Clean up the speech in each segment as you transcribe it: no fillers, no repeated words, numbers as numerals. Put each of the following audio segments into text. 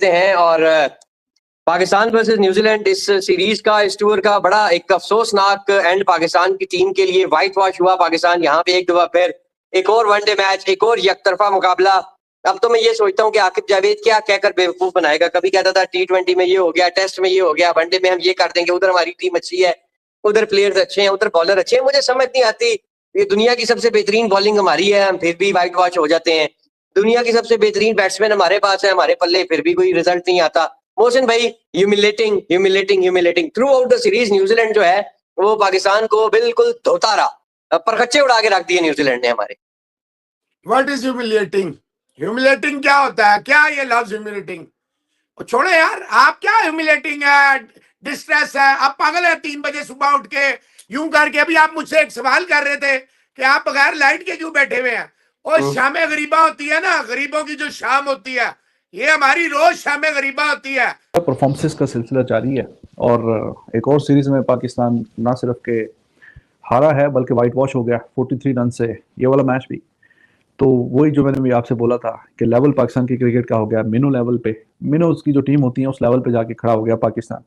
हैं और Pakistan versus New Zealand इस सीरीज का, इस टूर का बड़ा एक अफसोसनाक एंड पाकिस्तान की टीम के लिए। व्हाइट वॉश हुआ पाकिस्तान यहाँ पे एक दफा फिर। एक और वनडे मैच, एक और यकतरफा मुकाबला। अब तो मैं ये सोचता हूँ कि आकिब जावेद क्या कहकर बेवकूफ बनाएगा। कभी कहता था T20 में ये हो गया, टेस्ट में ये हो गया, वनडे में हम ये कर देंगे, उधर हमारी टीम अच्छी है, उधर प्लेयर्स अच्छे हैं, उधर बॉलर अच्छे हैं। मुझे समझ नहीं आती, ये दुनिया की सबसे बेहतरीन बॉलिंग हमारी है, हम फिर भी व्हाइट वॉश हो जाते हैं। दुनिया की सबसे बेहतरीन बैट्समैन हमारे पास है, हमारे पल्ले फिर भी कोई रिजल्ट नहीं आता। मोहसिन भाई, humiliating through out the series. New Zealand जो है वो पाकिस्तान को बिल्कुल धोता रहा, परखच्चे उड़ा के रख दिए न्यूजीलैंड ने हमारे। What is humiliating? ह्यूमिलेटिंग क्या होता है? क्या ये लफ्ज ह्यूमिलेटिंग? छोड़ो यार, आप क्या ह्यूमिलेटिंग है, डिस्ट्रेस है, आप पागल है? 3 बजे सुबह उठ के यूं करके। अभी आप मुझसे एक सवाल कर रहे थे कि आप बगैर लाइट के क्यों बैठे हुए हैं। और शाम गरीबा होती है ना, गरीबों की जो शाम होती है, ये हमारी रोज शाम गरीबा होती है। परफॉर्मेंसेस का सिलसिला जारी है और एक और सीरीज में पाकिस्तान ना सिर्फ के हारा है बल्कि वाइट वॉश हो गया 43 रन से, ये वाला मैच भी। तो वही जो मैंने भी आपसे बोला था कि लेवल पाकिस्तान की क्रिकेट का हो गया मिनो लेवल पे। मिनो उसकी जो टीम होती है उस लेवल पे जाके खड़ा हो गया पाकिस्तान।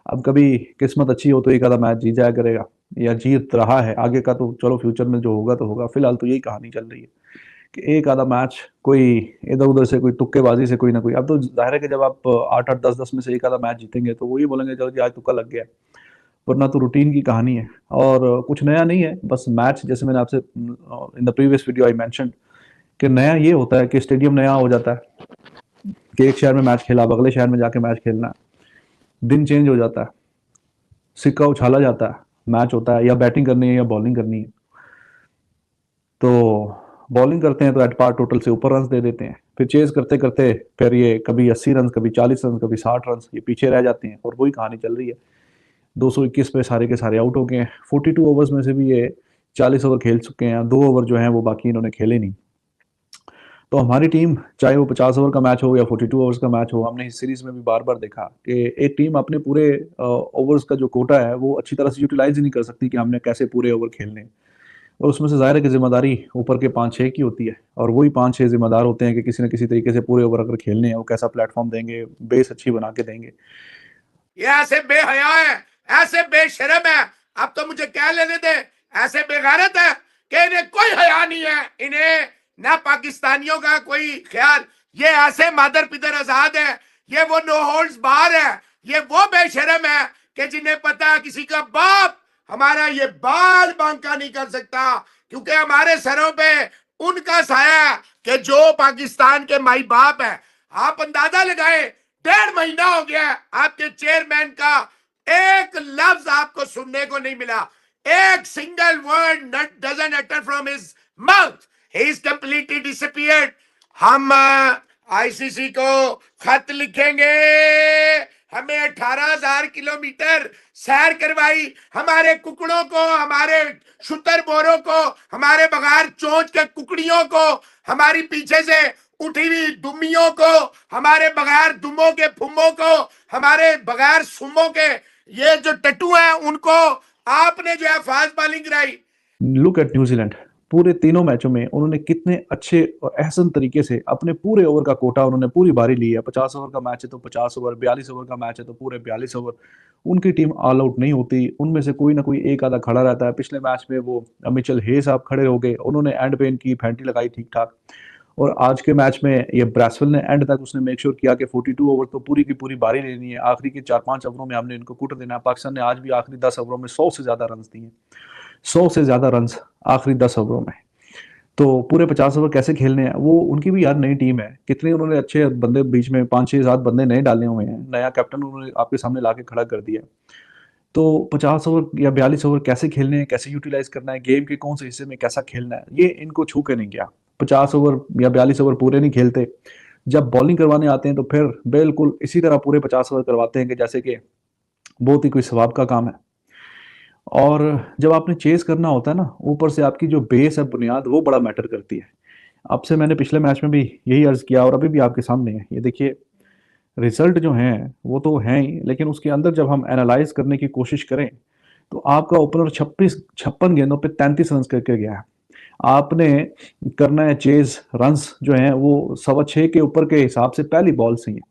अब कभी किस्मत अच्छी हो तो एक आधा मैच जीत जाया करेगा, या जीत रहा है। आगे का तो चलो फ्यूचर में जो होगा तो होगा, फिलहाल तो यही कहानी चल रही है कि एक आधा मैच कोई इधर उधर से, कोई तुक्केबाजी से कोई ना कोई। अब तो जाहिर है कि जब आप 8-8 10-10 में से एक आधा मैच जीतेंगे तो वही बोलेंगे चलो जी आज तुक्का लग गया, वरना तो रूटीन की कहानी है और कुछ नया नहीं है। बस मैच, जैसे मैंने आपसे in the previous video I mentioned कि नया ये होता है कि स्टेडियम नया हो जाता है कि एक शहर में मैच खेला, अब अगले शहर में जाके मैच खेलना है, दिन चेंज हो जाता है, सिक्का उछाला जाता है, मैच होता है, या बैटिंग करनी है या बॉलिंग करनी है। तो बॉलिंग करते हैं तो एट पार टोटल से ऊपर रन दे देते हैं, फिर चेज करते करते फिर ये कभी 80 रन, कभी 40 रन, कभी 60 रन, ये पीछे रह जाते हैं और वही कहानी चल रही है। 221 पे सारे के सारे आउट हो गए हैं। 42 ओवर्स में से भी ये 40 ओवर खेल चुके हैं, 2 ओवर जो हैं वो बाकी इन्होंने खेले नहीं। तो हमारी टीम, चाहे वो 50 ओवर का मैच हो या 42 ओवर्स का मैच हो, हमने इस सीरीज में भी बार बार देखा कि एक टीम अपने पूरे ओवर्स का जो कोटा है वो अच्छी तरह से यूटिलाइज ही नहीं कर सकती कि हमने कैसे पूरे ओवर खेलने। और उसमें से जाहिर है कि जिम्मेदारी ऊपर के 5-6 की होती है और वही 5-6 जिम्मेदार होते हैं कि किसी न किसी तरीके से पूरे ओवर अगर खेलने हैं वो कैसा प्लेटफॉर्म देंगे, बेस अच्छी बना के देंगे। ये ऐसे बेहया है, ऐसे बेशरम है, अब तो मुझे क्या लेने दे, ऐसे बेगैरत है कि इन्हें कोई हया नहीं है, इन्हें ना पाकिस्तानियों का कोई ख्याल। ये ऐसे मादर पिदर आजाद है, ये वो नो होल्ड्स बार है, ये वो बेशरम है कि जिन्हें पता किसी का बाप हमारा ये बाल बांका नहीं कर सकता, क्योंकि हमारे सरों पे उनका साया कि जो पाकिस्तान के माई बाप है। आप अंदाजा लगाए, 1.5 महीना हो गया आपके चेयरमैन का एक लफ्ज आपको सुनने को नहीं मिला, एक single word doesn't utter from his mouth. He is completely disappeared. हम आईसीसी को खत लिखेंगे, हमें 18,000 किलोमीटर सैर करवाई, हमारे कुकड़ों को, हमारे शुतर बोरों को, हमारे बगैर चोंच के कुकड़ियों को, हमारी पीछे से उठी हुई दुमियों को, हमारे बगैर दुमों के फुम्मों को, हमारे बगैर सुमों के ये जो टट्टू हैं उनको आपने जो है फास्ट बॉलिंग कराई। लुक एट न्यूजीलैंड, पूरे तीनों मैचों में उन्होंने कितने अच्छे और एहसन तरीके से अपने पूरे ओवर का कोटा उन्होंने पूरी बारी ली है। 50 ओवर का मैच है तो 50 ओवर, 42 ओवर का मैच है तो पूरे 42 ओवर। उनकी टीम ऑल आउट नहीं होती, उनमें से कोई ना कोई एक आधा खड़ा रहता है। पिछले मैच में वो मिचेल हे साहब खड़े हो गए, उन्होंने एंड पे इनकी फैंटी लगाई ठीक ठाक। और आज के मैच में ये ब्रेसवेल ने एंड तक उसने मेक श्योर किया कि 42 ओवर तो पूरी की पूरी बारी लेनी है, आखिरी के 4-5 ओवरों में हमने इनको कुट देना है। पाकिस्तान ने आज भी आखिरी 10 ओवरों में 100 से ज्यादा रन दिए, 100 से ज्यादा रन आखिरी 10 ओवरों में। तो पूरे 50 ओवर कैसे खेलने हैं वो, उनकी भी यार नई टीम है, कितने उन्होंने अच्छे बंदे बीच में 5-6-7 बंदे नए डाले हुए हैं, नया कैप्टन उन्होंने आपके सामने लाके खड़ा कर दिया। तो 50 ओवर या 42 ओवर कैसे खेलने हैं, कैसे यूटिलाइज करना है, गेम के कौन से हिस्से में कैसा खेलना है, ये इनको छू के नहीं गया। 50 ओवर या 42 ओवर पूरे नहीं खेलते, जब बॉलिंग करवाने आते हैं तो फिर बिल्कुल इसी तरह पूरे 50 ओवर करवाते हैं कि जैसे कि बहुत ही कोई सवाब का काम है। और जब आपने चेस करना होता है ना, ऊपर से आपकी जो बेस है, बुनियाद, वो बड़ा मैटर करती है। आपसे मैंने पिछले मैच में भी यही अर्ज किया और अभी भी आपके सामने है। ये देखिए, रिजल्ट जो हैं वो तो हैं ही, लेकिन उसके अंदर जब हम एनालाइज करने की कोशिश करें तो आपका ओपनर 56 गेंदों पे 33 रन करके गया है। आपने करना है चेज रन्स जो हैं वो 6.25 के ऊपर के हिसाब से पहली बॉल से ही है।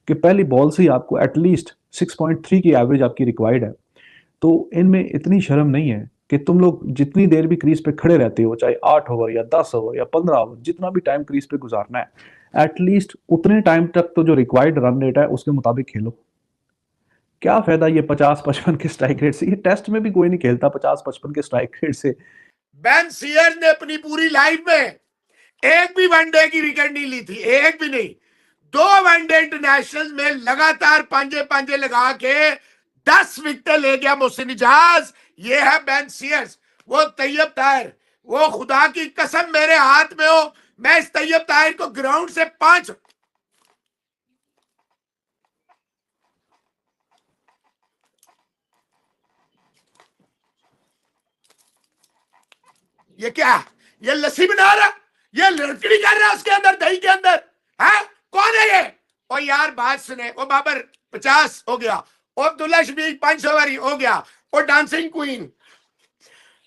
कि पहली बॉल से ही आपको एटलीस्ट 6.3 की एवरेज आपकी रिक्वायर्ड है। तो इनमें इतनी शर्म नहीं है कि तुम लोग जितनी देर भी क्रीज पे खड़े रहते हो, चाहे 8 ओवर या 10 ओवर या 15 ओवर, जितना भी टाइम क्रीज पे गुजारना है, एटलीस्ट उतने टाइम तक तो जो रिक्वायर्ड रन रेट है उसके मुताबिक खेलो। क्या फायदा ये 50-55 के स्ट्राइक रेट से? ये टेस्ट में भी कोई नहीं खेलता 50-55 के स्ट्राइक रेट से। बेन सीयर्स ने अपनी पूरी लाइफ में एक भी वनडे की विकेट नहीं ली थी, एक भी नहीं। 2 वनडे इंटरनेशनल में लगातार पांजे पांजे लगा के 10 विकेट ले गया मोहसिन इजाज। ये है बेन सीयर्स। वो तैयब ताहिर, वो खुदा की कसम मेरे हाथ में हो, मैं इस तैयब ताहिर को ग्राउंड से 5 ये क्या, ये लस्सी बना रहा, ये लड़कड़ी कर रहा उसके अंदर, दही के अंदर है? कौन है ये? ओ यार बात सुने, ओ बाबर 50 हो गया, ओ अब्दुल्ला शफीक 500 वारी हो गया, ओ डांसिंग क्वीन।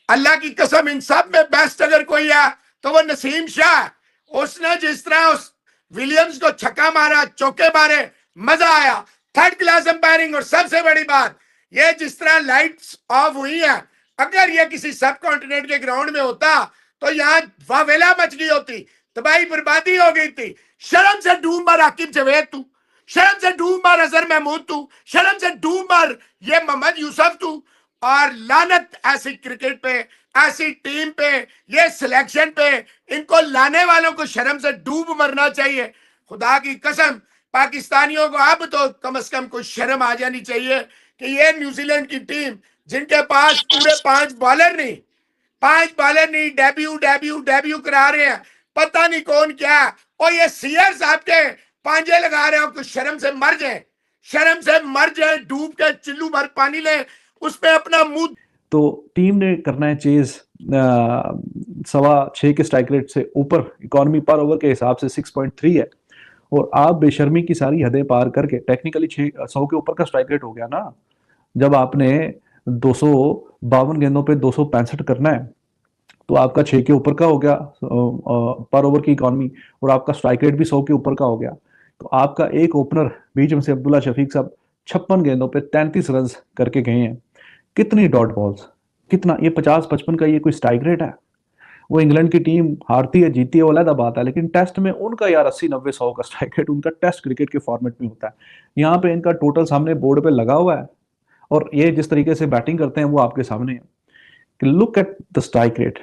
अल्लाह की कसम इन सब में बेस्ट अगर कोई है तो वो नसीम शाह। उसने जिस तरह उस विलियम्स को छक्का मारा, चौके मारे, मजा आया। 3rd class umpiring. और सबसे बड़ी बात, ये जिस तरह लाइट्स ऑफ हुई है, अगर ये किसी सब कॉन्टिनेंट के ग्राउंड में होता तो यहाँ वावेला मच गई होती, तबाही बर्बादी हो गई थी। शर्म से डूब मर आकिब जवेद तू, शर्म से डूब मर अजहर महमूद तू, शर्म से डूब मर ये मोहम्मद यूसुफ तू। और लानत ऐसी क्रिकेट पे, ऐसी टीम पे, ये सिलेक्शन पे, इनको लाने वालों को शर्म से डूब मरना चाहिए। खुदा की कसम पाकिस्तानियों को अब तो कम से कम कोई शर्म आ जानी चाहिए कि ये न्यूजीलैंड की टीम जिनके पास पूरे 5 बॉलर नहीं डेब्यू करा रहे हैं, पता नहीं कौन क्या। और ये सीयर्स आपके पांजे लगा रहे हो, कुछ शर्म से मर जाए, शर्म से मर जाए, डूब के चिल्लू भर पानी ले, उसमें अपना मुंह। तो टीम ने करना है चेज 6.25 के स्ट्राइक रेट से ऊपर। इकोनॉमी पर ओवर के हिसाब से 6.3 है, और आप बेशर्मी की सारी हदें पार करके टेक्निकली 100 के ऊपर का स्ट्राइक रेट हो गया ना। जब आपने 252 गेंदों पे 265 करना है तो आपका 6 के ऊपर का हो गया पर ओवर की इकोनॉमी, और आपका स्ट्राइक रेट भी 100 के ऊपर का हो गया। तो आपका एक ओपनर बीच में से अब्दुल्ला शफीक साहब 56 गेंदों पे 33 रन करके गए हैं। कितनी डॉट बॉल्स, कितना ये 50-55 का ये कोई स्ट्राइक रेट है? वो इंग्लैंड की टीम हारती है जीती है वो अलग बात है, लेकिन टेस्ट में उनका यार 80-90-100 का स्ट्राइक रेट उनका टेस्ट क्रिकेट के फॉर्मेट में होता है। यहाँ पे इनका टोटल सामने बोर्ड पे लगा हुआ है, और ये जिस तरीके से बैटिंग करते हैं वो आपके सामने है। Look at the strike rate,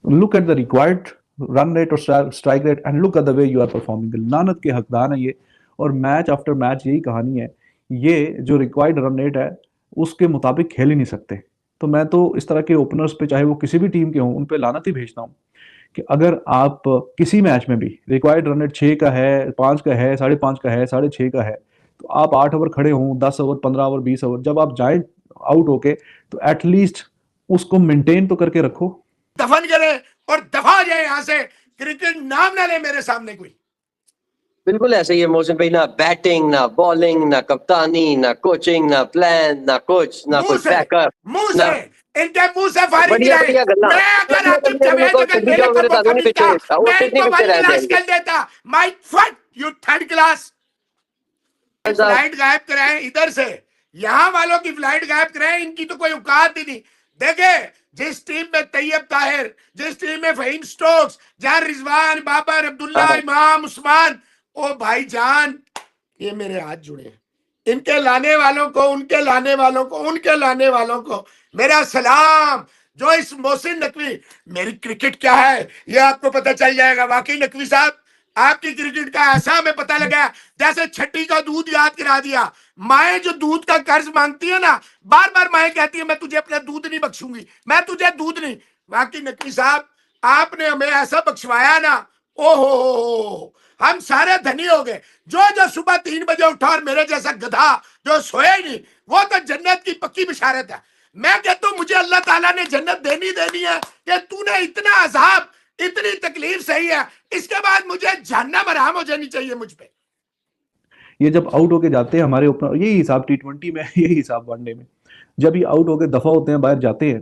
look at the required run rate और strike rate, and look at the way you are performing. लानत के हकदार है ये, और मैच आफ्टर मैच यही कहानी है। ये जो रिक्वायर्ड रन रेट है उसके मुताबिक खेल ही नहीं सकते। तो मैं तो इस तरह के ओपनर्स पे, चाहे वो किसी भी टीम के हों, उन पे लानत ही भेजता हूँ कि अगर आप किसी मैच में भी रिक्वायर्ड रन रेट 6 का है, 5 का है, 5.5 का है, 6.5 का है, तो आप 8 ओवर खड़े हों, 10 ओवर, 15 ओवर, 20 ओवर, जब आप जाए आउट होके तो एटलीस्ट उसको मेंटेन तो करके रखो। दफन करे और दफा जाए यहाँ से, क्रिकेट नाम ना ले मेरे सामने कोई। बिल्कुल ऐसे ही है मोहसिन भाई, ना बैटिंग, ना बॉलिंग, ना कप्तानी, ना कोचिंग, ना प्लान, ना कोच, ना कोई बैकअप, मुंह से इनके मुंह से फायरिंग बढ़िया बढ़िया गल्ला। मैं अगर आकिब जवेद अगर मेरे को मौका मिलता, मैं इनको 1 क्लास कर देता। माय फट यू 3rd क्लास। फ्लाइट गायब कराएं इधर से, यहाँ वालों की फ्लाइट गायब कराएं, इनकी तो कोई औकात ही नहीं। देखे जिस टीम में तैयब ताहिर, जिस टीम में फहीम स्टोक्स, जहां रिजवान, बाबर, अब्दुल्ला, इमाम, उस्मान, ओ भाईजान ये मेरे हाथ जुड़े हैं। इनके लाने वालों को, उनके लाने वालों को, उनके लाने वालों को मेरा सलाम। जो इस मोहसिन नकवी, मेरी क्रिकेट क्या है ये आपको पता चल जाएगा। वाकई नकवी साहब आपकी क्रिकेट का ऐसा हमें पता लगा जैसे छठी का दूध याद करा दिया। माए जो दूध का कर्ज मांगती है ना, बार बार माए कहती है मैं तुझे अपना दूध नहीं बख्शूंगी, मैं तुझे दूध नहीं। वाकई नकवी साहब आपने हमें ऐसा बख्शवाया ना, ओहो हम सारे धनी हो गए। जो सुबह 3 बजे उठा और मेरे जैसा गधा जो सोया ही नहीं, वो तो जन्नत की पक्की बिशारत है। मैं कहता हूं मुझे अल्लाह ताला ने जन्नत देनी है कि तूने इतना अजाब, इतनी तकलीफ सही है, इसके बाद मुझे जहन्नम हराम हो जानी चाहिए मुझ पे। ये जब आउट होके जाते हैं हमारे ओपनर, यही हिसाब T20 में, यही हिसाब वनडे में, जब ये आउट होके दफा होते हैं, बाहर जाते हैं,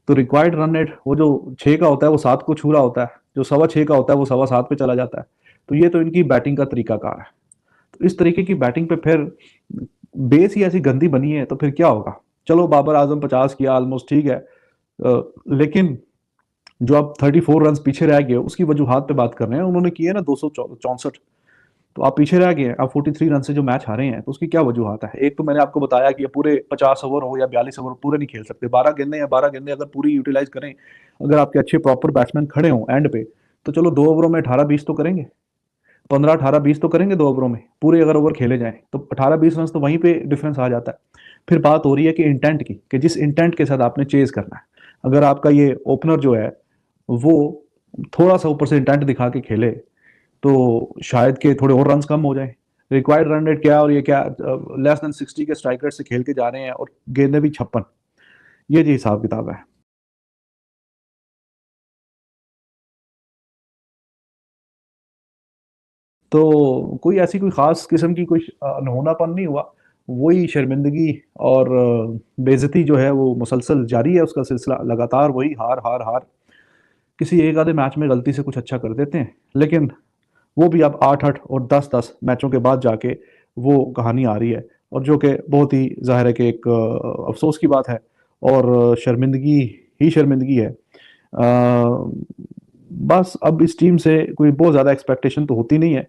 तो रिक्वायर्ड रन रेट वो जो 6 का होता है वो 7 को छू रहा होता है, जो 6.25 का होता है वो 7.25 पे चला जाता है। तो ये तो इनकी बैटिंग का तरीकाकार है। तो इस तरीके की बैटिंग पे फिर बेस ही ऐसी गंदी बनी है तो फिर क्या होगा। चलो बाबर आजम 50 किया ऑलमोस्ट ठीक है, लेकिन जो आप 34 रन पीछे रह गए उसकी वजूहात पे बात कर रहे हैं। उन्होंने किए ना 264, तो आप पीछे रह गए, आप 43 रन से जो मैच हारे हैं तो उसकी क्या वजूहात है। एक तो मैंने आपको बताया कि ये पूरे 50 ओवर हो या 42 ओवर पूरे नहीं खेल सकते, 12 गेंदें या 12 गेंदें अगर पूरी यूटिलाइज करें, अगर आपके अच्छे प्रॉपर बैट्समैन खड़े हों एंड पे, तो चलो 2 ओवरों में 18-20 तो करेंगे, 15-18-20 तो करेंगे 2 ओवरों में, पूरे अगर ओवर खेले जाएं तो 18-20 रन तो वहीं पे डिफरेंस आ जाता है। फिर बात हो रही है कि इंटेंट की, कि जिस इंटेंट के साथ आपने चेज करना है, अगर आपका ये ओपनर जो है वो थोड़ा सा ऊपर से इंटेंट दिखा के खेले तो शायद के थोड़े और रन्स कम हो जाए। रिक्वायर्ड रन रेट क्या, और ये क्या लेस देन 60 के स्ट्राइक रेट से खेल के जा रहे हैं और गेंदें भी 56, ये जी हिसाब किताब है। तो कोई ऐसी कोई खास किस्म की कोई अनहोनापन नहीं हुआ, वही शर्मिंदगी और बेइज्जती जो है वो मुसलसल जारी है, उसका सिलसिला लगातार वही हार हार हार। किसी एक आधे मैच में गलती से कुछ अच्छा कर देते हैं, लेकिन वो भी अब 8-8 और 10-10 मैचों के बाद जाके वो कहानी आ रही है, और जो कि बहुत ही ज़ाहिर है कि एक अफसोस की बात है और शर्मिंदगी ही शर्मिंदगी है। बस अब इस टीम से कोई बहुत ज़्यादा एक्सपेक्टेशन तो होती नहीं है,